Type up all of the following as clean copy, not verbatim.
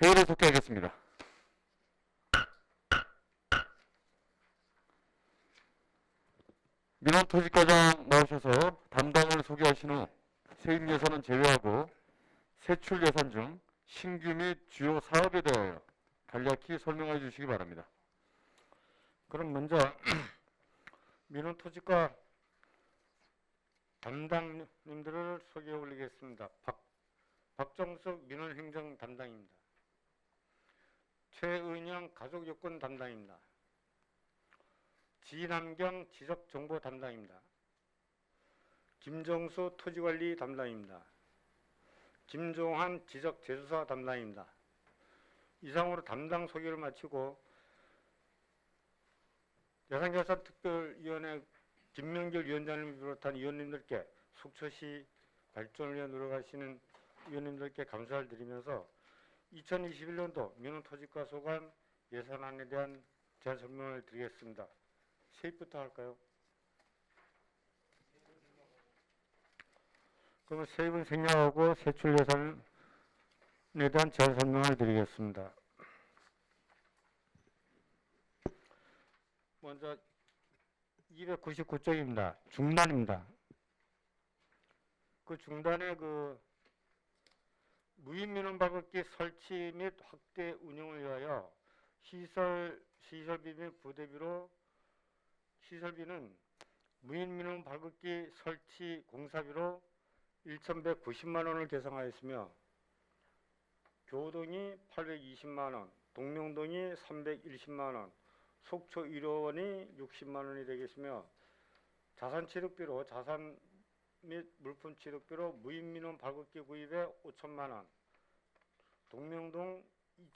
회의를 속개하겠습니다. 민원토지과장 나오셔서 담당을 소개하신 후 세입 예산은 제외하고 세출 예산 중 신규 및 주요 사업에 대하여 간략히 설명해 주시기 바랍니다. 그럼 먼저 민원토지과 담당님들을 소개해 올리겠습니다. 박정숙 민원행정 담당입니다. 최은영 가족요건 담당입니다. 지남경 지적정보 담당입니다. 김정수 토지관리 담당입니다. 김종환 지적재조사 담당입니다. 이상으로 담당 소개를 마치고 예산결산특별위원회 김명길 위원장님을 비롯한 위원님들께 속초시 발전을 위해 노력하시는 위원님들께 감사를 드리면서 2021년도 민원토지과 소관 예산안에 대한 제안 설명을 드리겠습니다. 세입부터 할까요? 그러면 세입은 생략하고 세출 예산에 대한 제안 설명을 드리겠습니다. 먼저 299쪽입니다. 중단입니다. 그 중단에 그 무인민원 발급기 설치 및 확대 운영을 위하여 시설비 및 부대비로 시설비는 무인민원 발급기 설치 공사비로 1,190만 원을 계상하였으며 교동이 820만 원, 동명동이 310만 원, 속초 1호원이 60만 원이 되겠으며 자산취득비로 자산 및 물품 취득비로 무인민원 발급기 구입에 5천만 원, 동명동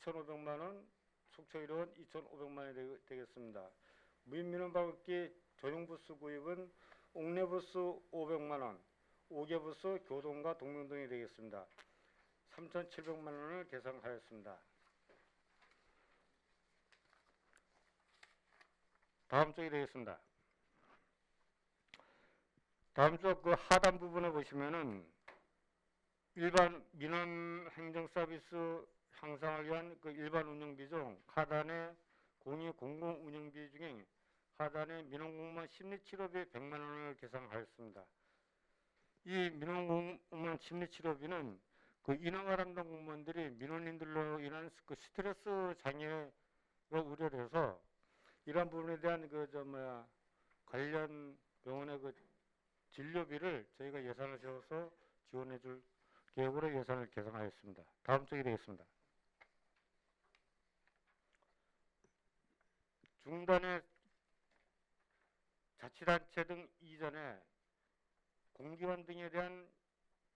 2,500만 원, 속초 1호원 2,500만 원이 되겠습니다. 무인민원 발급기 전용부스 구입은 옥내부스 500만 원, 5개 부스 교동과 동명동이 되겠습니다. 3,700만 원을 계상하였습니다. 다음 쪽이 되겠습니다. 다음 쪽 그 하단 부분에 보시면은 일반 민원 행정 서비스 향상을 위한 그 일반 운영비 중 하단에 공유 공공 운영비 중에 하단에 민원공무원 심리치료비 100만 원을 계상하였습니다. 이 민원공무원 심리치료비는 그 인허가 담당 공무원들이 민원인들로 인한 그 스트레스 장애가 우려돼서 이러한 부분에 대한 관련 병원의 그 진료비를 저희가 예산을 세워서 지원해 줄 계획으로 예산을 계산하였습니다. 다음 쪽이 되겠습니다. 중단의 자치단체 등 이전에 공기관 등에 대한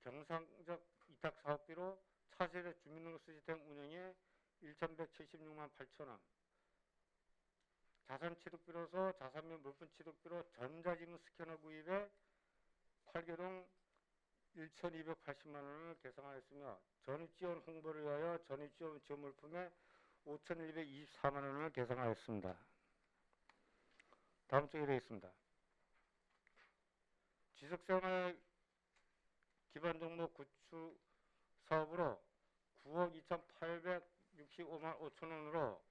경상적 위탁 사업비로 차세대 주민등록 시스템 운영에 1,176만 8천 원, 자산취득비로서 자산 및 물품 취득비로 전자지문 스캐너 구입에 8개동 1,280만 원을 계상하였으며 전입지원 홍보를 위하여 전입지원 지원 물품에 5,124만 원을 계상하였습니다. 다음 쪽에 되겠습니다. 지속생활 기반정보 구축 사업으로 9억 2,865만 5천 원으로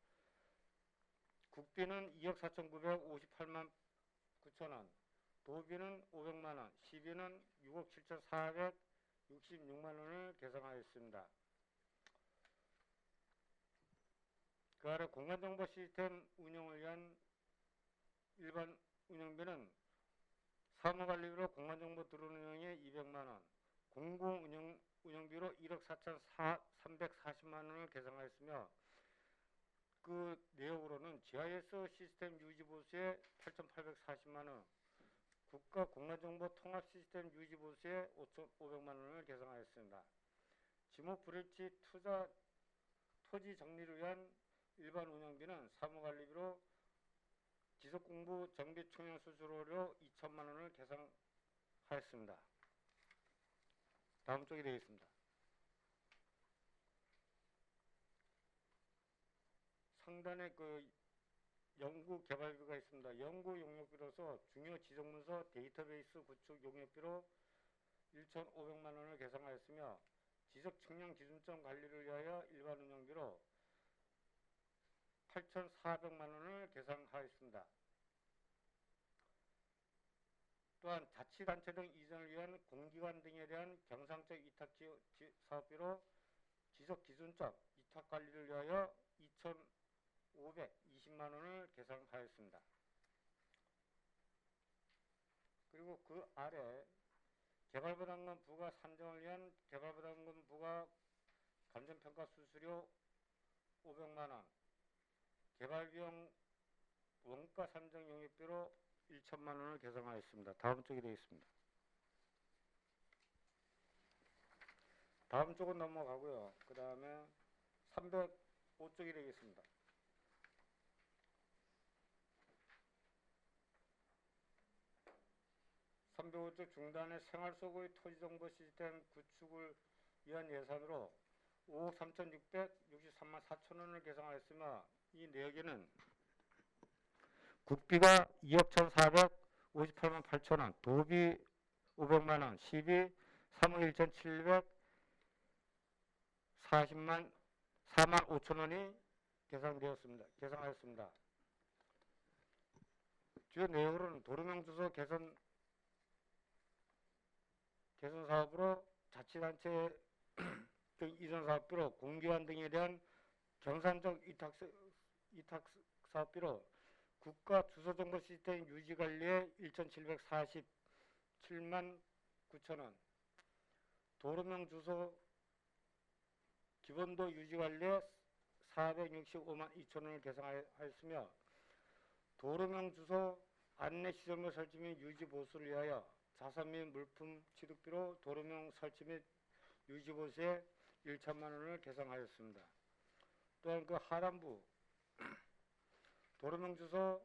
국비는 2억 4,958만 9천 원, 도비는 500만 원, 시비는 6억 7,466만 원을 계상하였습니다. 그 아래 공간정보 시스템 운영을 위한 일반 운영비는 사무관리비로 공간정보 드론 운영에 200만 원, 공공 운영비로 1억 4,340만 원을 계상하였으며 그 내역으로는 GIS 시스템 유지보수에 8,840만 원, 국가 공간정보 통합 시스템 유지보수에 5,500만 원을 계상하였습니다. 지목 불일치 토지 정리를 위한 일반 운영비는 사무관리비로 지속공부 정비 총량 수수료로 2천만 원을 계상하였습니다. 다음 쪽이 되겠습니다. 상단에 그 연구 개발비가 있습니다. 연구 용역비로서 중요 지정문서 데이터베이스 구축 용역비로 1,500만 원을 계상하였으며 지적 측량 기준점 관리를 위하여 일반 운영비로 8,400만 원을 계산하였습니다. 또한 자치단체 등 이전을 위한 공기관 등에 대한 경상적 위탁 사업비로 지적 기준점 위탁 관리를 위하여 2,520만 원을 계산하였습니다. 그리고 그 아래 개발부담금 부가 산정을 위한 개발부담금 부가 감정평가 수수료 500만 원, 개발비용 원가 산정 용역비로 1천만 원을 계산하였습니다. 다음 쪽이 되겠습니다. 다음 쪽은 넘어가고요. 그 다음에 305쪽이 되겠습니다. (305쪽) 중단의 생활 속의 토지정보 시스템 구축을 위한 예산으로 5억 3,663만 4천 원을 계산하였으며 이 내역에는 국비가 2억 1,458만 8천 원, 도비 500만 원, 시비 3억 1,740만 4만 5천 원이 계산하였습니다. 주요 내용으로는 도로명 주소 개선 사업으로 자치단체 등 이전 사업비로 공기관 등에 대한 경산적 위탁 사업비로 국가 주소정보 시스템 유지관리에 1,747만 9천 원, 도로명 주소 기본도 유지관리에 465만 2천 원을 계산하였으며 도로명 주소 안내 시설물 설치 및 유지 보수를 위하여 자산 및 물품 취득비로 도로명 설치 및 유지 보수에 1천만 원을 계산하였습니다. 또한 그 하단부 도로명 주소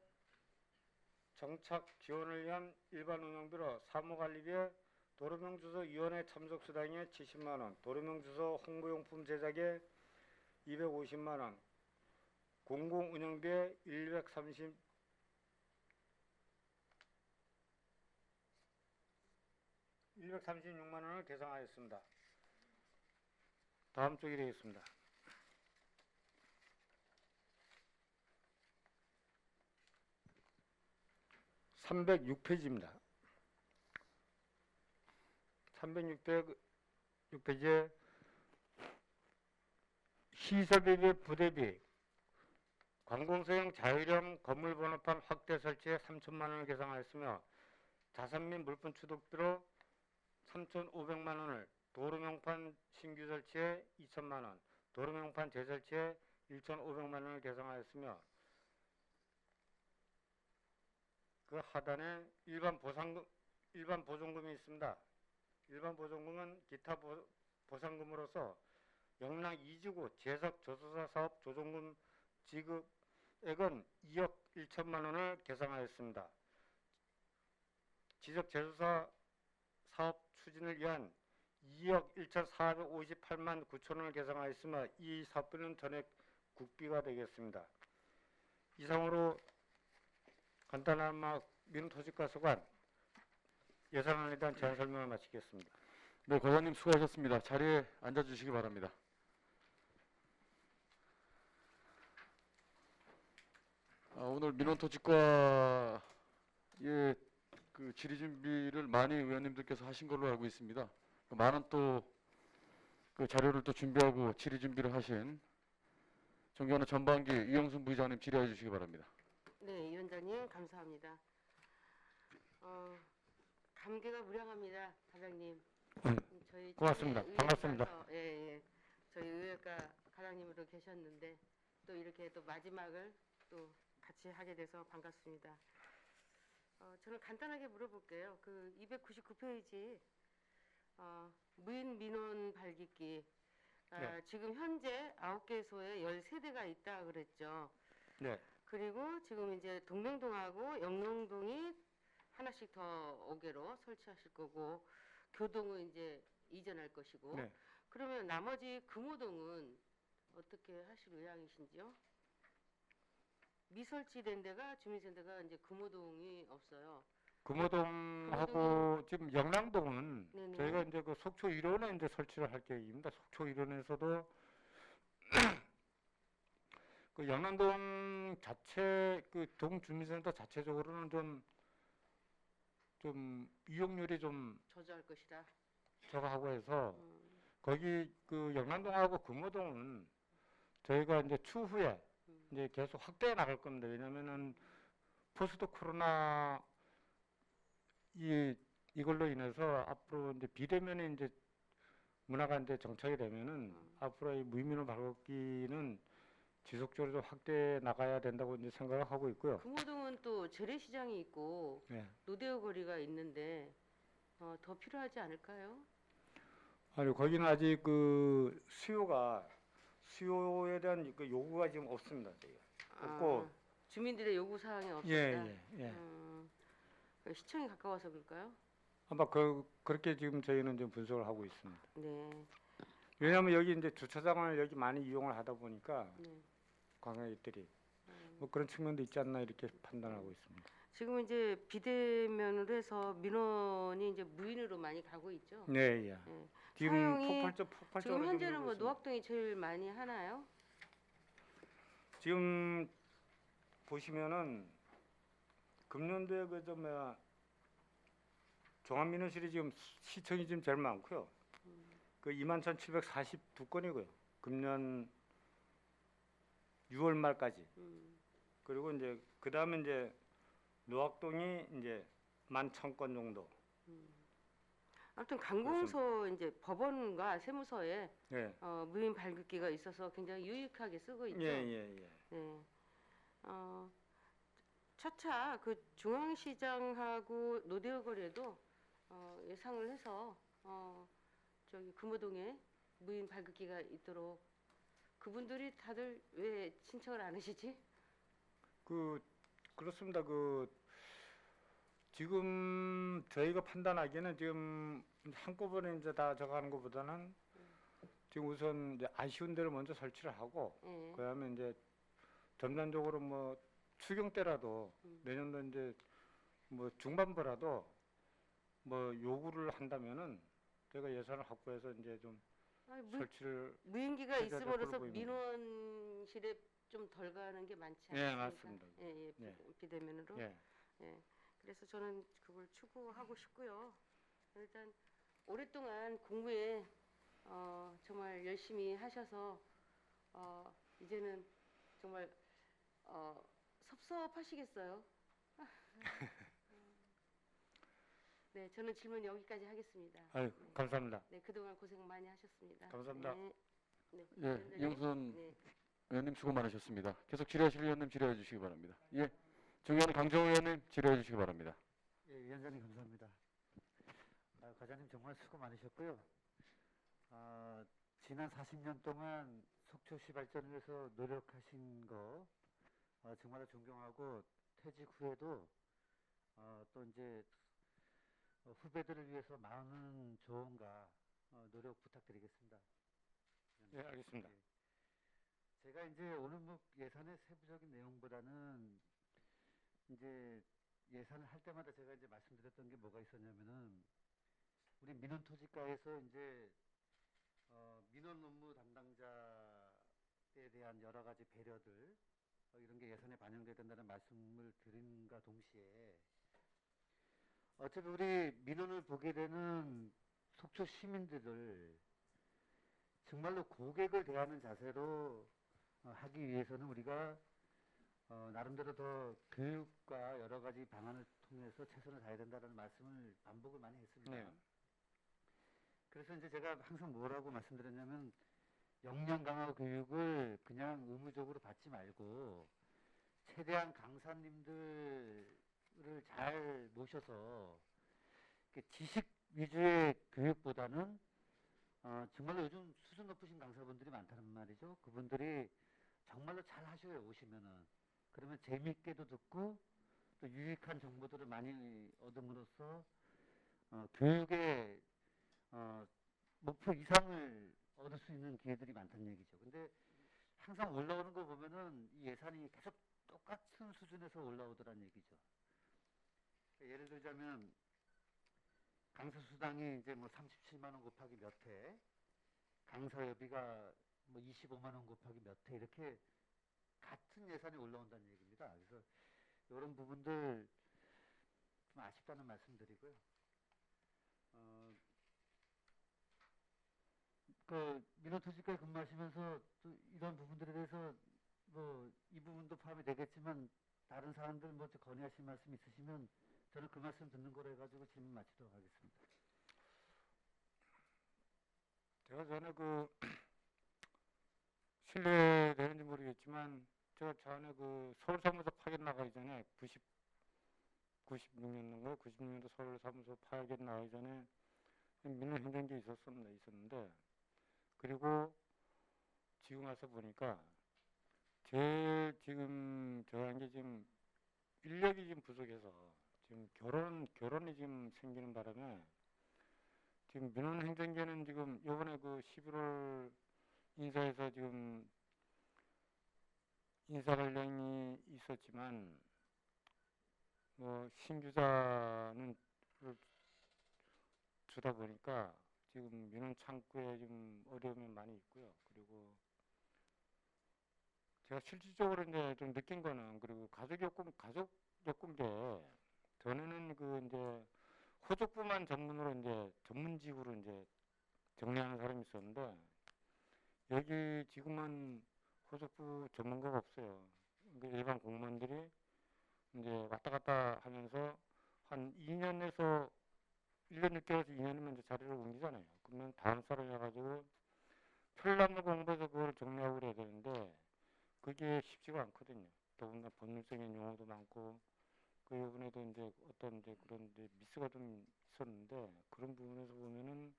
정착 지원을 위한 일반 운영비로 사무관리비에 도로명 주소 위원회 참석 수당에 70만 원, 도로명 주소 홍보용품 제작에 250만 원, 공공 운영비에 136만 원을 계산하였습니다. 다음 쪽이 되겠습니다. 306페이지입니다. 306페이지에 시설비비 부대비 관공서용 자율형 건물 번호판 확대 설치에 3천만 원을 계산하였으며 자산 및 물품 취득비로 3,500만 원을 도로명판 신규 설치에 2천만 원, 도로명판 재설치에 1,500만 원을 계산하였으며 그 하단에 일반 보존금이 있습니다. 일반 보존금은 기타 보상금으로서 영락 2지구 재석 조소사 사업 조정금 지급액은 2억 1천만 원을 계산하였습니다. 지적 재소사 사업 추진을 위한 2억 1,458만 9천 원을 계산하였으며 이 사업비는 전액 국비가 되겠습니다. 이상으로 간단한 민토지과서관 예산안에 대한 제안 설명을 마치겠습니다. 네, 과장님 수고하셨습니다. 자리에 앉아주시기 바랍니다. 오늘 민원토지과의 그 질의 준비를 많이 의원님들께서 하신 걸로 알고 있습니다. 많은 또 그 자료를 또 준비하고 질의 준비를 하신 존경하는 전반기 이영순 부의장님 질의해 주시기 바랍니다. 네, 위원장님 감사합니다. 감개가 무량합니다, 과장님. 저희 고맙습니다. 반갑습니다. 예. 저희 의회과 과장님으로 계셨는데 또 이렇게 또 마지막을 또 같이 하게 돼서 반갑습니다. 저는 간단하게 물어볼게요. 그 299페이지 무인 민원 발기기 네. 지금 현재 9개소에 13대가 있다 그랬죠. 네. 그리고 지금 이제 동명동하고 영농동이 하나씩 더 5개로 설치하실 거고 교동은 이제 이전할 것이고 네. 그러면 나머지 금호동은 어떻게 하실 의향이신지요? 미설치된 데가 주민센터가 이제 금호동이 없어요. 금호동하고 지금 영랑동은 네네. 저희가 이제 그 속초 1원에 이제 설치를 할 계획입니다. 속초 1원에서도 그 영랑동 자체 그 동 주민센터 자체적으로는 좀 이용률이 좀 저조할 것이다. 저하고 해서 음, 거기 그 영남동하고 금호동은 저희가 이제 추후에 음, 이제 계속 확대해 나갈 겁니다. 왜냐면은 포스트 코로나 이걸로 인해서 앞으로 이제 비대면의 이제 문화가 이제 정착이 되면은 앞으로 이 무의미는 발걷기는 지속적으로 좀 확대해 나가야 된다고 이제 생각을 하고 있고요. 금호동은 또 재래시장이 있고 네. 노대오 거리가 있는데 더 필요하지 않을까요? 아니 거기는 아직 그 수요에 대한 그 요구가 지금 없습니다. 저희가. 없고 주민들의 요구 사항이 없었다. 예. 시청이 가까워서 그럴까요? 아마 그렇게 지금 저희는 좀 분석을 하고 있습니다. 네. 왜냐하면 여기 이제 주차장을 여기 많이 이용을 하다 보니까 네. 관광객들이 뭐 그런 측면도 있지 않나 이렇게 판단하고 있습니다. 지금 이제 비대면으로 해서 민원이 이제 무인으로 많이 가고 있죠. 네, 예. 네. 지금 사용이 폭발적으로 지금 현재는 늘고 뭐 있습니다. 노학동이 제일 많이 하나요? 지금 보시면은 금년도에 그저 뭐야 종합민원실이 지금 시청이 지금 제일 많고요. 그 21,742건이고요. 금년 6월 말까지. 그리고 이제 그 다음에 이제 노학동이 이제 11,000건 정도. 아무튼 관공서 이제 법원과 세무서에 예. 무인 발급기가 있어서 굉장히 유익하게 쓰고 있죠. 예. 네. 차차 그 중앙시장하고 노대오 거리에도 예상을 해서 저기 금호동에 무인 발급기가 있도록 그분들이 다들 왜 신청을 안 하시지? 그렇습니다. 지금 저희가 판단하기에는 지금 한꺼번에 이제 다 저가는 것보다는 지금 우선 이제 아쉬운 데를 먼저 설치를 하고 예. 그다음에 이제 점진적으로 뭐 추경 때라도 내년도 이제 뭐 중반부라도 뭐 요구를 한다면은 저희가 예산을 확보해서 이제 좀 아니, 설치를 무인기가 해줘야 될 있음으로써 걸로 보입니다. 민원실에 좀 덜 가는 게 많지 예, 않습니까? 맞습니다. 예, 예. 비대면으로. 예. 예. 그래서 저는 그걸 추구하고 싶고요. 일단 오랫동안 공부에 정말 열심히 하셔서 이제는 정말 섭섭하시겠어요. 네, 저는 질문 여기까지 하겠습니다. 아유, 감사합니다. 네, 그동안 고생 많이 하셨습니다. 감사합니다. 네. 네. 예, 이영선 네. 의원님 수고 많으셨습니다. 계속 질의하실 의원님 질의해 주시기 바랍니다. 예, 중요한 강정호 의원님 질의해 주시기 바랍니다. 예, 위원장님 감사합니다. 과장님 정말 수고 많으셨고요. 지난 40년 동안 속초시 발전을 위해서 노력하신 거 정말 존경하고 퇴직 후에도 또 이제 후배들을 위해서 많은 조언과 노력 부탁드리겠습니다. 예, 알겠습니다. 예. 제가 이제 오늘 뭐 예산의 세부적인 내용보다는 이제 예산을 할 때마다 제가 이제 말씀드렸던 게 뭐가 있었냐면은 우리 민원토지과에서 이제 민원 업무 담당자에 대한 여러 가지 배려들 이런 게 예산에 반영돼야 된다는 말씀을 드린과 동시에 어차피 우리 민원을 보게 되는 속초 시민들을 정말로 고객을 대하는 자세로 하기 위해서는 우리가 나름대로 더 교육과 여러 가지 방안을 통해서 최선을 다해야 된다는 말씀을 반복을 많이 했습니다. 네. 그래서 이제 제가 항상 뭐라고 말씀드렸냐면 역량 강화 교육을 그냥 의무적으로 받지 말고 최대한 강사님들을 잘 모셔서 지식 위주의 교육보다는 정말로 요즘 수준 높으신 강사분들이 많다는 말이죠. 그분들이 정말로 잘 하셔요, 오시면은. 그러면 재미있게도 듣고 또 유익한 정보들을 많이 얻음으로써 교육의 목표 이상을 얻을 수 있는 기회들이 많다는 얘기죠. 근데 항상 올라오는 거 보면은 이 예산이 계속 똑같은 수준에서 올라오더란 얘기죠. 예를 들자면 강서수당이 이제 뭐 37만 원 곱하기 몇 회, 강서여비가 뭐 25만 원 곱하기 몇 회 이렇게 같은 예산이 올라온다는 얘기입니다. 그래서 이런 부분들 좀 아쉽다는 말씀드리고요. 그 민원토지과에 근무하시면서 또 이런 부분들에 대해서 뭐 이 부분도 포함이 되겠지만 다른 사람들 뭐 건의하실 말씀 있으시면 저는 그 말씀 듣는 거로 해가지고 질문 마치도록 하겠습니다. 제가 전에 그 실례되는지 모르겠지만 제가 전에 그 서울사무소 파견 나가기 전에 96년도인가 96년도 서울사무소 파견 나가기 전에 민원행정기에 있었는데 그리고 지금 와서 보니까 제일 지금 저한 게 지금 인력이 지금 부족해서 지금 결혼이 지금 생기는 바람에 지금 민원행정계는 지금 요번에 그 11월 인사에서 지금 인사 관련이 있었지만 뭐 신규자는 주다 보니까 지금 민원 창구에 지금 어려움이 많이 있고요. 그리고 제가 실질적으로 이제 좀 느낀 거는 그리고 가족 요금제 전에는 그 이제 호족부만 전문으로 이제 전문직으로 이제 정리하는 사람이 있었는데 여기 지금은 호족부 전문가가 없어요. 그러니까 일반 공무원들이 이제 왔다 갔다 하면서 한 2년에서 1년 6개월에서 2년이면 이제 자리를 옮기잖아요. 그러면 다음 사람이 와가지고 편람을 공부해서 그걸 정리하고 그래야 되는데 그게 쉽지가 않거든요. 더군다나 법률적인 용어도 많고 그 부분에도 이제 어떤 이제 그런 이제 미스가 좀 있었는데 그런 부분에서 보면은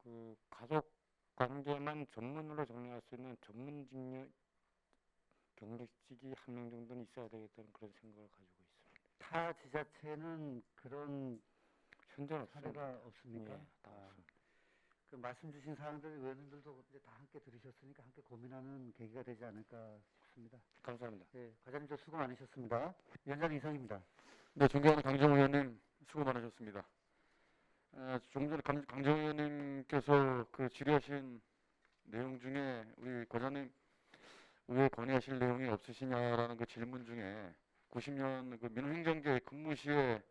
그 가족 관계만 전문으로 정리할 수 있는 전문 경력직이 한 명 정도는 있어야 되겠다는 그런 생각을 가지고 있습니다. 타 지자체는 그런 현재는 없습니다. 사례가 없습니까? 예, 다 없습니다. 그 말씀 주신 사항들 의원님들도 이제 다 함께 들으셨으니까 함께 고민하는 계기가 되지 않을까 싶습니다. 감사합니다. 네, 과장님 저 수고 많으셨습니다. 위원장 이상입니다. 네, 존경하는 강정호 의원님 수고 많으셨습니다. 조금 전에 강정호 의원님께서 그 질의하신 내용 중에 우리 과장님 왜 건의하실 내용이 없으시냐라는 그 질문 중에 90년 그 민원행정계 근무 시에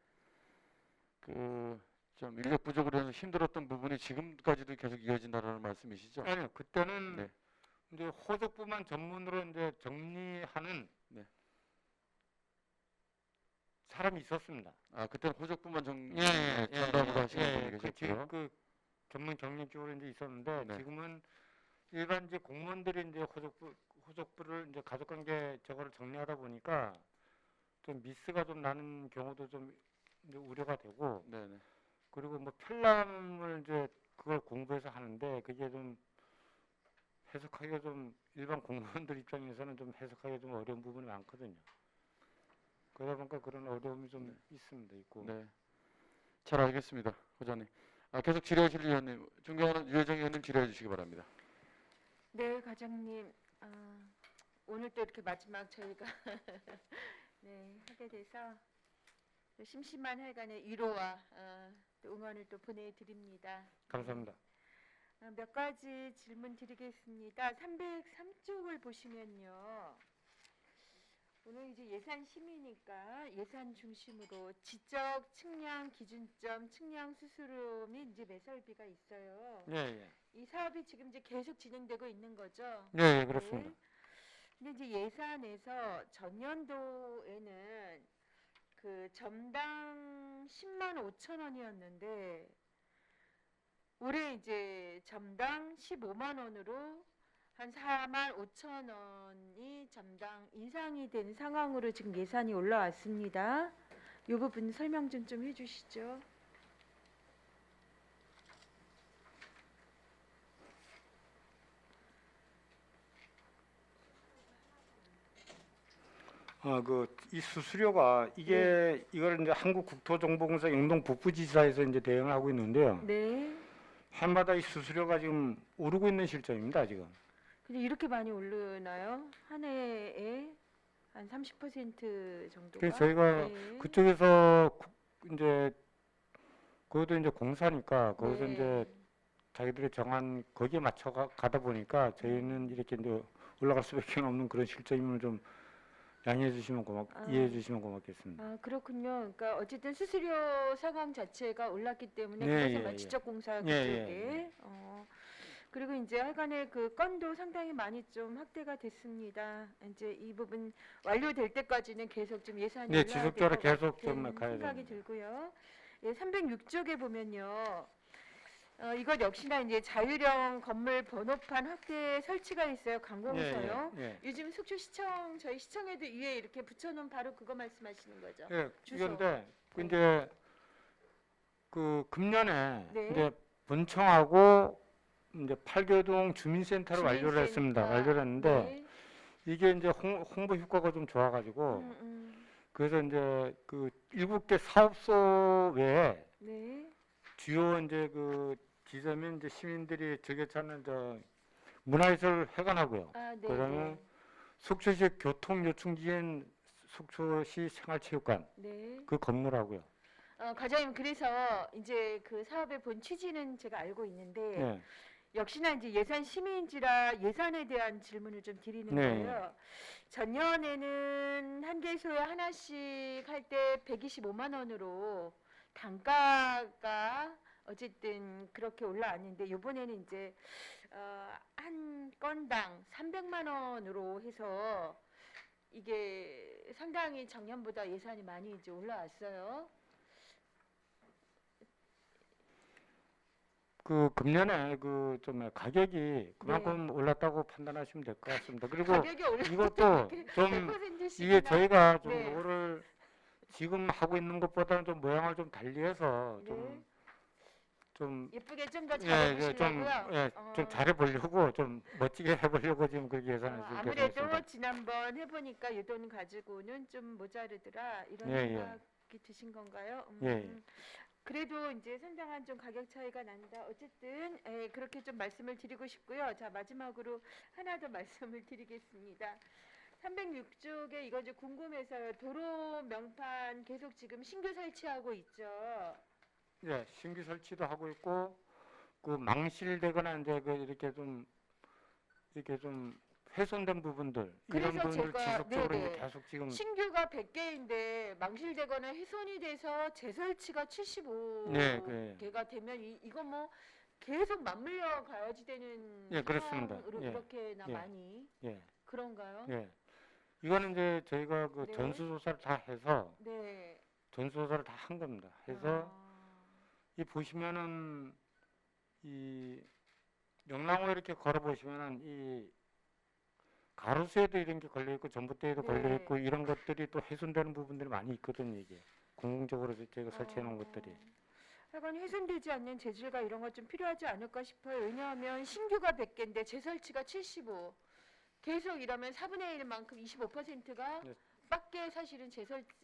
그 좀 인력 부족으로 해서 힘들었던 부분이 지금까지도 계속 이어진다라는 말씀이시죠? 아니요, 그때는 네. 이제 호족부만 전문으로 이제 정리하는 네. 사람이 있었습니다. 아, 그때는 호족부만 전담으로 예, 하시는 분이 계셨고요. 그 전문 경력직으로 이제 있었는데 네. 지금은 일반 이제 공무원들이 이제 호족부를 이제 가족관계 저거를 정리하다 보니까 좀 미스가 좀 나는 경우도 좀 이제 우려가 되고 네네. 그리고 뭐 편람을 이제 그걸 공부해서 하는데 그게 좀 해석하기가 좀 일반 공무원들 입장에서는 좀 해석하기가 좀 어려운 부분이 많거든요. 그러다 보니까 그런 어려움이 좀 있습니다. 있고. 네. 잘 알겠습니다. 과장님. 계속 질의하실 위원님, 존경하는 유혜정 의원님 질의해 주시기 바랍니다. 네, 과장님. 오늘 또 이렇게 마지막 저희가 네, 하게 돼서 또 심심한 혈관의 위로와 또 응원을 또 보내드립니다. 감사합니다. 몇 가지 질문 드리겠습니다. 303쪽을 보시면요. 오늘 이제 예산 심의니까 예산 중심으로 지적 측량 기준점 측량 수수료 및 이제 매설비가 있어요. 예. 이 사업이 지금 이제 계속 진행되고 있는 거죠? 예, 그렇습니다. 네. 근데 이제 예산에서 전년도에는 그 점당 10만 5천 원이었는데 올해 이제 점당 15만 원으로 한 4만 5천 원이 점당 인상이 된 상황으로 지금 예산이 올라왔습니다. 이 부분 설명 좀 해주시죠. 이 수수료가 이걸 이제 한국국토정보공사 영동 북부지사에서 이제 대응하고 있는데요. 네. 해마다 이 수수료가 지금 오르고 있는 실정입니다, 지금. 근데 이렇게 많이 오르나요? 한 해에 한 30% 정도가. 그래서 저희가 네. 그쪽에서 이제 그것도 이제 공사니까 거기서 네. 이제 자기들이 정한 거기에 맞춰 가다 보니까 저희는 이렇게 이제 올라갈 수밖에 없는 그런 실정임을 좀 양해해 주시면 이해해 주시면 고맙겠습니다. 아, 그렇군요. 그러니까 어쨌든 수수료 상황 자체가 올랐기 때문에 네, 그것을 예, 뭐 예. 지적공사 예, 그쪽에 예. 그리고 이제 하여간에 그 건도 상당히 많이 좀 확대가 됐습니다. 이제 이 부분 완료될 때까지는 계속 좀 예산이 네, 올라야 지속적으로 될것 계속 좀 같은 가야 생각이 됩니다. 들고요. 예, 306쪽에 보면요. 이것 역시나 이제 자유형 건물 번호판 확대 설치가 있어요. 관공서요. 예. 요즘 속초시청 저희 시청에도 위에 이렇게 붙여놓은 바로 그거 말씀하시는 거죠. 예, 주소. 이건데 네. 이제 그 금년에 네. 이제 본청하고 이제 팔교동 주민센터를 완료를 주민센터. 했습니다. 완료를 했는데 네. 이게 이제 홍보 효과가 좀 좋아가지고 그래서 이제 그 7개 사업소 외에 네. 주요 이제 그 지점인 이제 시민들이 즐겨 찾는 저 문화시설 회관하고요. 아, 네. 그다음에 속초시 교통요충지인 속초시 생활체육관 네. 그 건물하고요. 과장님, 그래서 이제 그 사업의 본 취지는 제가 알고 있는데 네. 역시나 이제 예산 심의인지라 예산에 대한 질문을 좀 드리는 네. 거예요. 전년에는 한 개소에 하나씩 할 때 125만 원으로 단가가 어쨌든 그렇게 올라왔는데 이번에는 이제 한 건당 300만 원으로 해서 이게 상당히 작년보다 예산이 많이 이제 올라왔어요. 그 금년에 그 좀 가격이 그만큼 올랐다고 판단하시면 될 것 같습니다. 그리고 가격이 올랐기 이것도 때문에 좀 100% 이게 씩이나. 저희가 좀 네. 이거를 지금 하고 있는 것보다는 좀 모양을 좀 달리해서 네. 좀 예쁘게 좀 더 좀 잘해보시려고요. 좀 잘해보려고 좀 멋지게 해보려고 지금 그렇게 예산을 지금 아무래도 계산했습니다. 지난번 해보니까 이 돈 가지고는 좀 모자르더라 이런 예, 예. 생각이 드신 건가요? 예. 그래도 이제 상당한 좀 가격 차이가 난다. 어쨌든 그렇게 좀 말씀을 드리고 싶고요. 자, 마지막으로 하나 더 말씀을 드리겠습니다. 306쪽에 이거 이제 궁금해서요. 도로 명판 계속 지금 신규 설치하고 있죠. 예, 신규 설치도 하고 있고 그 망실되거나 이제 그 이렇게 좀 훼손된 부분들 이런 그래서 부분들 제가- 지속적으로 네네. 이제 계속 지금 신규가 100개인데 망실되거나 훼손이 돼서 재설치가 75개가 네, 그 되면 이거 뭐 계속 맞물려 가야지 되는 예, 그렇습니다. 상황으로 예, 이렇게나 예. 많이 예, 그런가요? 예. 이거는 이제 저희가 그 네. 전수조사를 다 해서 네. 전수조사를 다 한 겁니다. 해서 아, 이 보시면은 이 영랑호 이렇게 걸어 보시면은 이 가로수에도 이런 게 걸려 있고 전봇대에도 네. 걸려 있고 이런 것들이 또 훼손되는 부분들이 많이 있거든요. 이게 공공적으로 저희가 설치해 놓은 것들이. 하여간 훼손되지 않는 재질과 이런 것 좀 필요하지 않을까 싶어요. 왜냐하면 신규가 100개인데 재설치가 75. 계속 이러면 4분의 1만큼 25%가 네. 밖에 사실은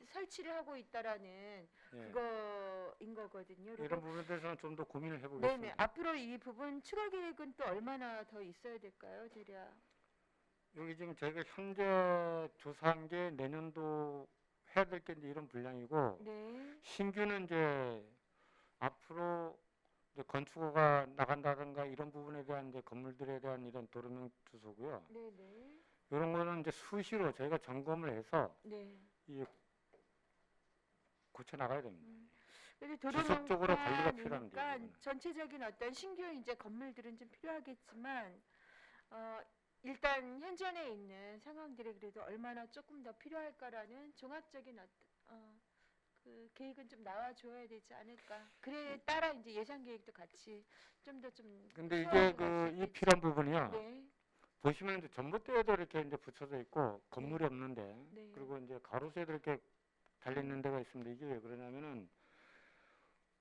설치를 하고 있다라는 예. 그거인 거거든요. 이런 부분에 대해서는 좀 더 고민을 네네. 해보겠습니다. 앞으로 이 부분 추가 계획은 또 얼마나 더 있어야 될까요, 대략? 여기 지금 저희가 현재 조사한 게 내년도 해야 될 게 이제 이런 분량이고 네. 신규는 이제 앞으로 이제 건축허가 나간다든가 이런 부분에 대한 이제 건물들에 대한 이런 도로명 주소고요. 네네. 이런 거는 이제 수시로 저희가 점검을 해서 네. 이 고쳐 나가야 됩니다. 그래서 지속적으로 관리가 도로명판이니까 필요합니다, 이거는. 전체적인 어떤 신규 이제 건물들은 좀 필요하겠지만 일단 현존에 있는 상황들이 그래도 얼마나 조금 더 필요할까라는 종합적인 그 계획은 좀 나와줘야 되지 않을까. 그래 따라 이제 예산 계획도 같이 좀 더 좀. 근데 이게 그 이 필요한 부분이요. 네. 보시면 이제 전봇대에도 이렇게 이제 붙여져 있고 건물이 없는데 네. 그리고 이제 가로수에도 이렇게 달려 있는 데가 있습니다. 이게 왜 그러냐면은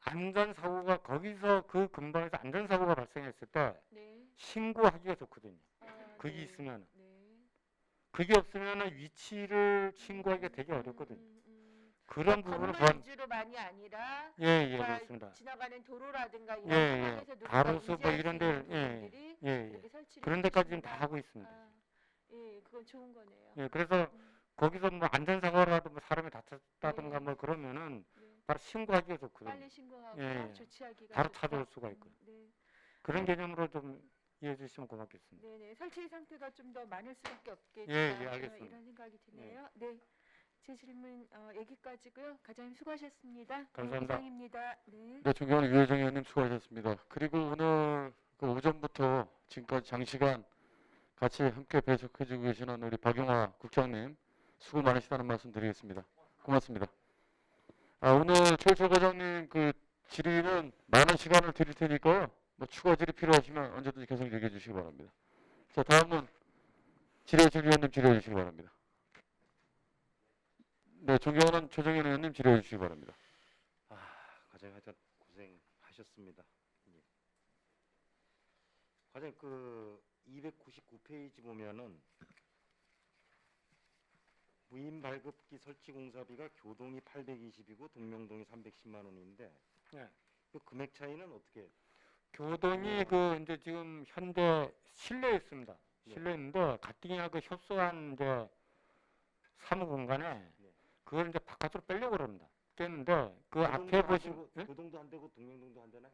안전사고가 거기서 그 근방에서 안전사고가 발생했을 때 네. 신고하기가 좋거든요. 그게 네. 있으면 네. 그게 없으면은 위치를 신고하기가 되게 어렵거든요. 그런 부분을 건물 위주로 많이 아니라 예, 그러니까 그렇습니다. 지나가는 도로라든가 이런 예, 상황에서 누군가 가로수 뭐 인지할 수 이런 있는 데, 예, 부분들이 예, 이렇게 설치를 그런 데까지 지금 다 해주신다. 하고 있습니다. 예, 그건 좋은 거네요. 예, 그래서 거기서 뭐 안전사고라도 뭐 사람이 다쳤다든가 네. 뭐 그러면은 네. 바로 신고하기가 좋거든요. 빨리 신고하고 예. 조치하기가 바로 좋다. 찾아올 수가 있고요. 네. 그런 개념으로 좀 이해해 주시면 고맙겠습니다. 네네. 설치 상태가 좀 더 많을 수밖에 없겠다. 예, 알겠습니다. 이런 생각이 드네요. 네. 제 질문 여기까지고요. 과장님 수고하셨습니다. 감사합니다. 이상입니다. 네. 네, 존경하는 유혜정 의원님 수고하셨습니다. 그리고 오늘 그 오전부터 지금까지 장시간 같이 함께 배석해주고 계시는 우리 박용화 국장님 수고 많으시다는 말씀 드리겠습니다. 고맙습니다. 오늘 최일철 과장님 그 질의는 많은 시간을 드릴 테니까요. 뭐 추가 질의 필요하시면 언제든지 계속 얘기해 주시기 바랍니다. 자, 다음은 질의해줄 위원님 질의해 주시기 바랍니다. 네, 존경하는 조정현 의원님 질의해 주시기 바랍니다. 과장님 하여튼 고생하셨습니다. 예. 과장님 그 299페이지 보면은 무인 발급기 설치 공사비가 교동이 820이고 동명동이 310만 원인데 예. 그 금액 차이는 어떻게? 교동이 그 이제 지금 현재 실내에 있습니다. 네. 실내에 있는데 가뜩이나 그 협소한 이제 사무 공간에 네. 그걸 이제 바깥으로 빼려고 그럽니다. 뺐는데 그 앞에 교동도 안 보시면 되고, 예? 교동도 안 되고 동명동도 안 되나요?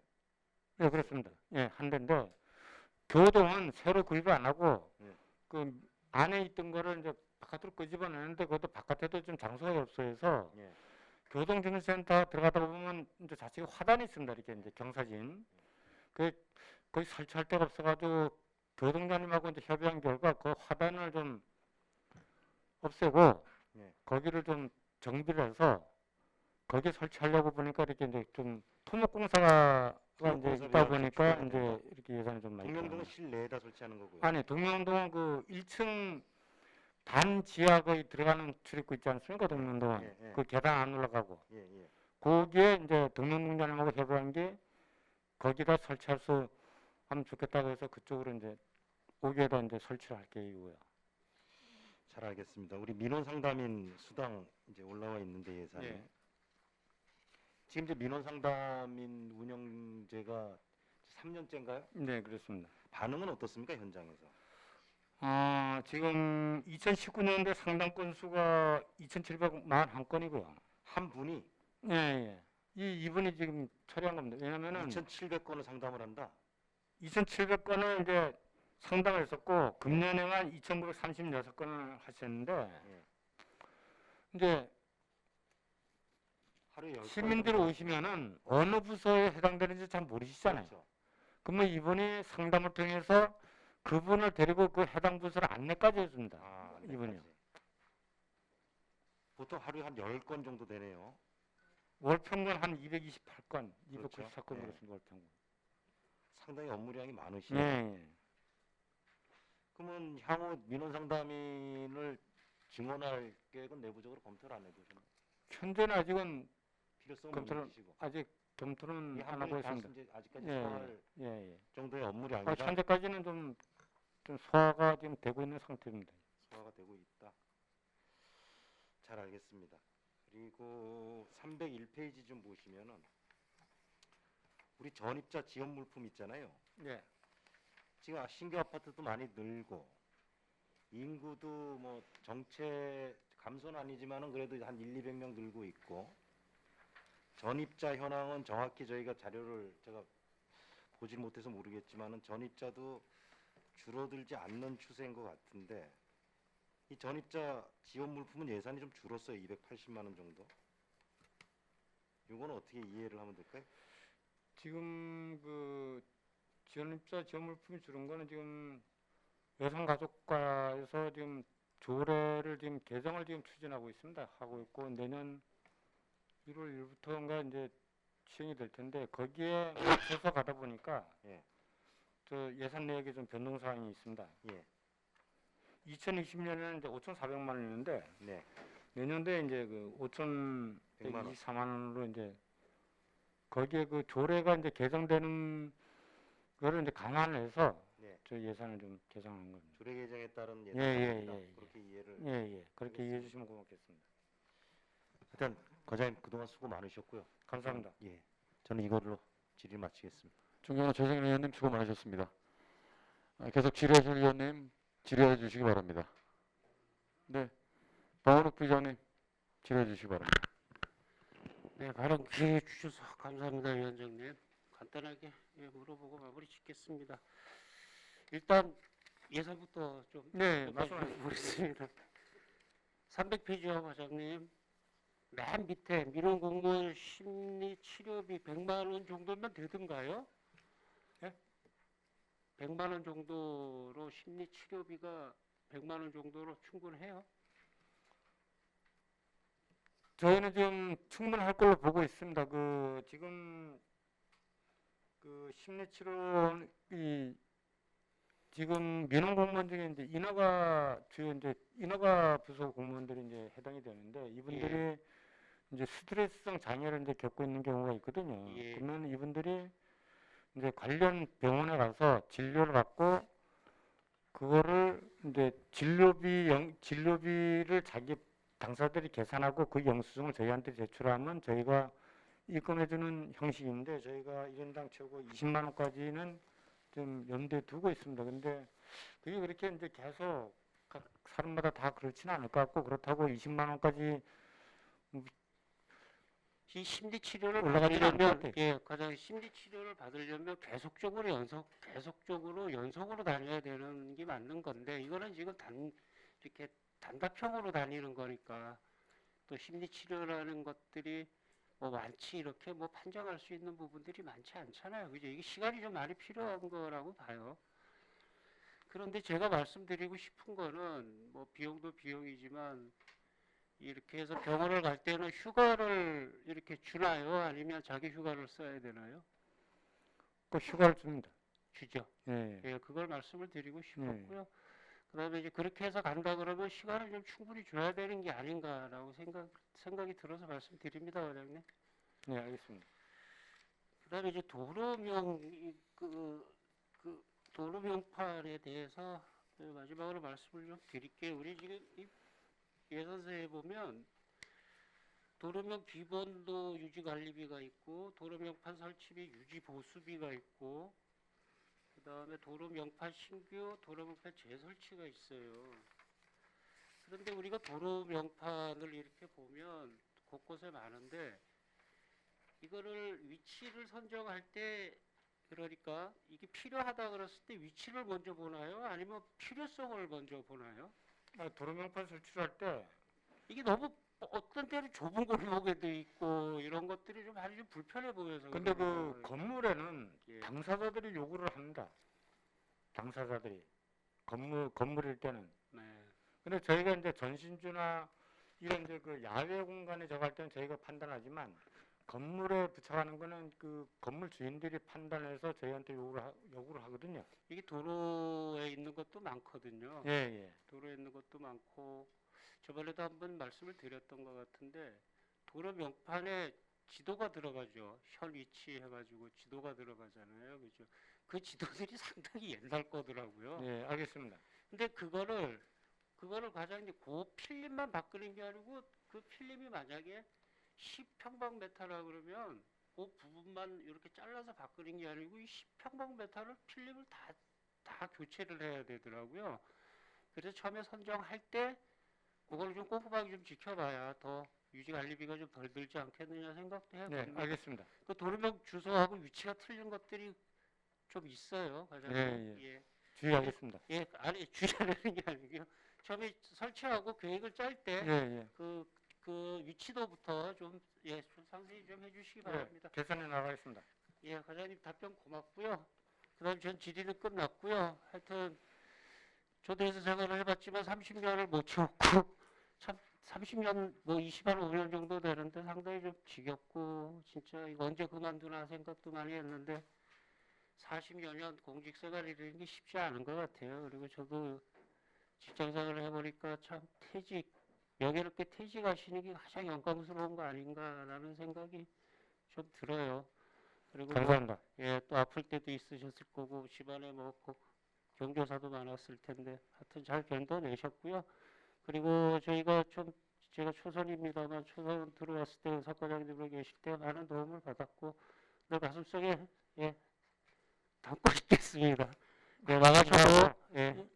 네, 그렇습니다. 예, 한 대인데 교동은 새로 구입을 안 하고 네. 그 안에 있던 거를 이제 바깥으로 끄집어내는데 그것도 바깥에도 좀 장소가 없어서 예. 교동정신센터 들어가다 보면 이제 좌측에 화단이 있습니다. 이렇게 이제 경사진. 그 거기 설치할 데가 없어가지고 교동장님하고 이제 협의한 결과 그 화단을 좀 없애고 네. 거기를 좀 정비를 해서 거기에 설치하려고 보니까 이렇게 이제 좀 토목공사가 이제 토목공사비가 있다 좀 보니까 추가가 이제 된다. 이렇게 예산이 좀 많이 동명동은 들어갑니다. 실내에다 설치하는 거고요. 아니 동명동은 그 1층 단 지하 거의 들어가는 출입구 있지 않습니까? 동명동은 예, 예. 그 계단 안 올라가고 예, 예. 거기에 이제 동명동장님하고 협의한 게 거기다 설치할 수 하면 좋겠다고 해서 그쪽으로 이제 거기에다 이제 설치를 할 계획이고요. 잘 알겠습니다. 우리 민원 상담인 수당 이제 올라와 있는데 예산이 예. 지금 이제 민원 상담인 운영제가 3년째인가요? 네, 그렇습니다. 반응은 어떻습니까 현장에서? 지금 2019년도에 상담 건수가 2,741건이고요. 한 분이 예, 예. 이분이 지금 처리한 겁니다. 왜냐면은 2,700건을 상담을 한다. 2,700건을 이제 상담을 했었고 금년에만 2,936건을 하셨는데 예. 이제 하루에 10건 시민들이 오시면은 어느 부서에 해당되는지 잘 모르시잖아요. 그렇죠. 그러면 이분이 상담을 통해서 그분을 데리고 그 해당 부서를 안내까지 해줍니다. 이분이요. 안내까지. 보통 하루에 한 10건 정도 되네요. 월 평균 한 228건, 그렇죠. 294건 네. 그렇습니다. 월 평균. 상당히 업무량이 많으시네요. 네. 그러면 향후 민원 상담인을 증원할 계획은 내부적으로 검토를 안 해보셨나요? 현재는 아직은 필요성은 검토를 못 느끼시고. 아직 검토는 이 안 하고 한분이 다 있습니다. 이제 아직까지 예, 소화할 예, 예. 정도의 업무량이라 현재까지는 좀 소화가 지금 되고 있는 상태입니다. 소화가 되고 있다. 잘 알겠습니다. 그리고 301페이지 좀 보시면은 우리 전입자 지원 물품 있잖아요. 예. 지금 신규 아파트도 많이 늘고 인구도 뭐 정체 감소는 아니지만은 그래도 한 200명 늘고 있고 전입자 현황은 정확히 저희가 자료를 제가 보질 못해서 모르겠지만은 전입자도 줄어들지 않는 추세인 것 같은데 이 전입자 지원 물품은 예산이 좀 줄었어요. 280만 원 정도. 이거는 어떻게 이해를 하면 될까요? 지금 그 지원입자 지원 물품이 줄은 거는 지금 여성가족과에서 지금 조례를 지금 개정을 지금 추진하고 있습니다. 하고 있고 내년 1월 1일부터인가 이제 시행이 될 텐데 거기에 맞춰서 가다 보니까 예. 저 예산 내역에 좀 변동 사항이 있습니다. 예. 2020년에는 이제 5,400만 원이었는데 네. 내년도에 이제 그 5,124만 원으로 이제 거기에 그 조례가 이제 개정되는 거를 이제 감안해서 네. 저 예산을 좀 개정한 겁니다. 조례 개정에 따른 예, 예산입니다. 예, 예. 그렇게 이해를. 예, 예. 그렇게 이해해 주시면 고맙겠습니다. 일단 과장님 그동안 수고 많으셨고요. 감사합니다. 예. 저는 이걸로 질의 마치겠습니다. 존경하는 조정현 의원님 수고 많으셨습니다. 계속 질의하실 의원님 질의해 주시기 바랍니다. 네, 정원욱 부장님 질의해 주시기 바랍니다. 네, 발언 기회 주셔서 감사합니다, 위원장님. 간단하게 물어보고 마무리 짓겠습니다. 일단 예산부터 좀 네, 말씀드리겠습니다. 300페이지요, 과장님. 맨 밑에 민원공무원 심리치료비 100만 원 정도면 되던가요? 예? 100만 원 정도로 심리치료비가 100만 원 정도로 충분해요? 저희는 지금 충분할 걸로 보고 있습니다. 그 지금 그 심리치료이 지금 민원 공무원 중에 이제 인허가 주요 이제 인허가 부서 공무원들이 이제 해당이 되는데 이분들이 이제 스트레스성 장애를 이제 겪고 있는 경우가 있거든요. 예. 그러면 이분들이 이제 관련 병원에 가서 진료를 받고 그거를 이제 진료비를 자기 당사자들이 계산하고 그 영수증을 저희한테 제출하면 저희가 입금해주는 형식인데 저희가 1인당 최고 20만 원까지는 좀 염두에 두고 있습니다. 근데 그게 그렇게 이제 계속 각 사람마다 다 그렇지는 않을 것 같고 그렇다고 20만 원까지 이 심리 치료를 올라가지는 않을 것 받으려면 같아요. 가장 심리 치료를 받으려면 계속적으로 연속으로 다녀야 되는 게 맞는 건데 이거는 지금 이렇게 단답형으로 다니는 거니까 또 심리 치료라는 것들이 뭐 많지 이렇게 뭐 판정할 수 있는 부분들이 많지 않잖아요. 그죠? 이게 시간이 좀 많이 필요한 거라고 봐요. 그런데 제가 말씀드리고 싶은 거는 뭐 비용도 비용이지만 이렇게 해서 병원을 갈 때는 휴가를 이렇게 주나요? 아니면 자기 휴가를 써야 되나요? 그 휴가를 줍니다. 주죠. 예. 예, 그걸 말씀을 드리고 싶었고요. 그다음에 이제 그렇게 해서 간다 그러면 시간을 좀 충분히 줘야 되는 게 아닌가라고 생각이 들어서 말씀드립니다, 과장님. 네, 알겠습니다. 그다음에 이제 도로명판에 대해서 마지막으로 말씀을 좀 드릴게요. 우리 지금 이 예산서에 보면 도로명 기본도 유지관리비가 있고 도로명판 설치비 유지보수비가 있고 그 다음에 도로명판 신규 도로명판 재설치가 있어요. 그런데 우리가 도로명판을 이렇게 보면 곳곳에 많은데 이거를 위치를 선정할 때 그러니까 이게 필요하다 그랬을 때 위치를 먼저 보나요? 아니면 필요성을 먼저 보나요? 도로명판 설치를 할 때 이게 너무 어떤 때는 좁은 골목에도 있고 이런 것들이 좀 아주 좀 불편해 보여서 근데 그 그래요. 건물에는 예. 당사자들이 요구를 합니다. 당사자들이 건물일 때는. 네. 근데 저희가 이제 전신주나 이런 이제 그 야외 공간에 저갈 때는 저희가 판단하지만 건물에 부착하는 거는 그 건물 주인들이 판단해서 저희한테 요구를 하거든요. 이게 도로에 있는 것도 많거든요. 예, 예. 도로에 있는 것도 많고 저번에도 한번 말씀을 드렸던 것 같은데 도로 명판에 지도가 들어가죠. 현 위치 해가지고 지도가 들어가잖아요. 그죠? 그 지도들이 상당히 옛날 거더라고요. 예, 알겠습니다. 근데 그거를 과장님 그 필름만 바꾸는 게 아니고 그 필름이 만약에 10평방미터라 그러면 그 부분만 이렇게 잘라서 바꾸는 게 아니고 이 10평방미터를 필름을 다 교체를 해야 되더라고요. 그래서 처음에 선정할 때 그걸 좀 꼼꼼하게 좀 지켜봐야 더 유지 관리비가 좀 덜 들지 않겠느냐 생각도 네, 해봅니다. 알겠습니다. 그 도로명 주소하고 위치가 틀린 것들이 좀 있어요, 과장님. 예. 주의하겠습니다. 예, 아니 주의하는 게 아니고요. 처음에 설치하고 계획을 짤 때 예, 예. 그 위치도부터 좀 상세히 좀 해주시기 바랍니다. 개선해 나가겠습니다. 예, 과장님 답변 고맙고요. 그다음 전 질의는 끝났고요. 하여튼 저도 회사 생활을 해봤지만 30년을 못 채웠고 참 30년 뭐 20한 5년 정도 되는데 상당히 좀 지겹고 진짜 이거 언제 그만두나 생각도 많이 했는데 40여 년 공직 생활이라는 게 쉽지 않은 것 같아요. 그리고 저도 직장 생활을 해보니까 참 명예롭게 퇴직하시는 게 가장 영광스러운 거 아닌가라는 생각이 좀 들어요. 그리고 감사합니다. 또 아플 때도 있으셨을 거고 집안에 뭐 경조사도 많았을 텐데 하여튼 잘 견뎌내셨고요. 그리고 제가 초선입니다만 초선 들어왔을 때 의사과장님으로 계실 때 많은 도움을 받았고 내 가슴속에 담고 있겠습니다. 나가셔도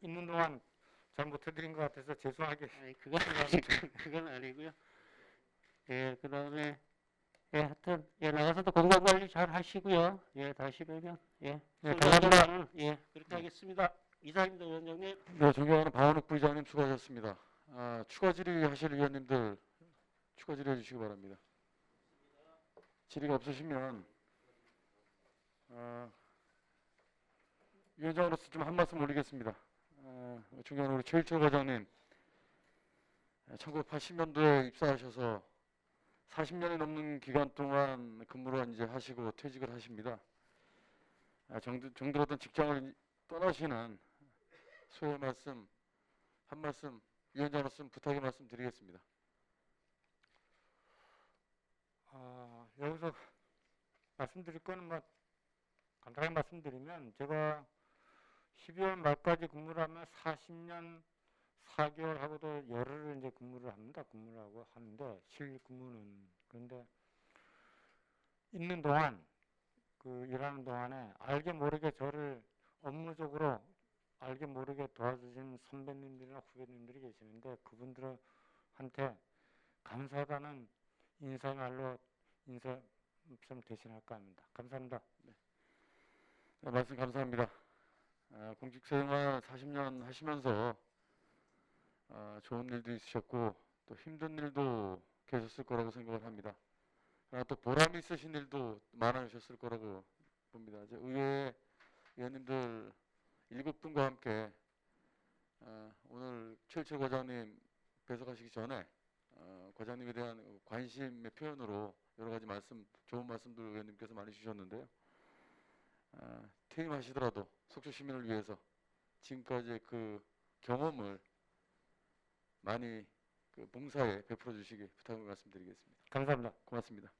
있는 동안 잘 못해드린 것 같아서 죄송하게. 아니, 그건 아니고요. 예, 그다음에 예, 하여튼 예, 나가서도 건강 관리 잘 하시고요. 예, 다시 뵈면 예, 네, 감사합니다. 예, 그렇게 하겠습니다. 이상입니다, 위원장님. 네, 존경하는 박원욱 부의장님 수고하셨습니다. 추가 질의하실 위원님들 추가 질의해 주시기 바랍니다. 질의가 없으시면 위원장으로서 좀 한 말씀 올리겠습니다. 존경하는 우리 최일철 과장님, 1980년도에 입사하셔서 40년이 넘는 기간 동안 근무를 이제 하시고 퇴직을 하십니다. 정들었던 직장을 떠나시는 소의 말씀, 한 말씀, 위원장으로서 부탁의 말씀 드리겠습니다. 여기서 말씀드릴 거는 뭐 간단하게 말씀드리면 제가 12월 말까지 근무를 하면 40년 4개월 하고도 열흘을 이제 근무를 합니다. 근무를 하고 하는데 실직 근무는 그런데 있는 동안 그 일하는 동안에 알게 모르게 저를 업무적으로 알게 모르게 도와주신 선배님들이나 후배님들이 계시는데 그분들한테 감사하다는 인사말로 인사 좀 대신할까 합니다. 감사합니다. 네, 말씀 감사합니다. 공직생활 40년 하시면서 좋은 일도 있으셨고 또 힘든 일도 계셨을 거라고 생각을 합니다. 또 보람 있으신 일도 많으셨을 거라고 봅니다. 이제 의회 의원님들 7분과 함께 오늘 최일철 과장님 배석하시기 전에 과장님에 대한 관심의 표현으로 여러 가지 좋은 말씀들 의원님께서 많이 주셨는데요. 퇴임하시더라도 속초 시민을 위해서 지금까지 그 경험을 많이 그 봉사에 베풀어 주시기 부탁을 말씀드리겠습니다. 감사합니다. 고맙습니다.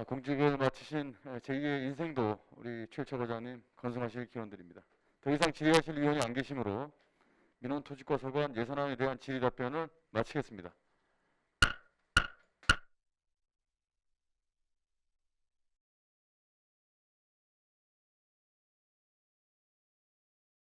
공직을 마치신 제2의 인생도 우리 최일철 과장님 건승하시길 기원드립니다. 더 이상 질의하실 위원이 안 계시므로 민원토지과 소관 예산안에 대한 질의 답변을 마치겠습니다.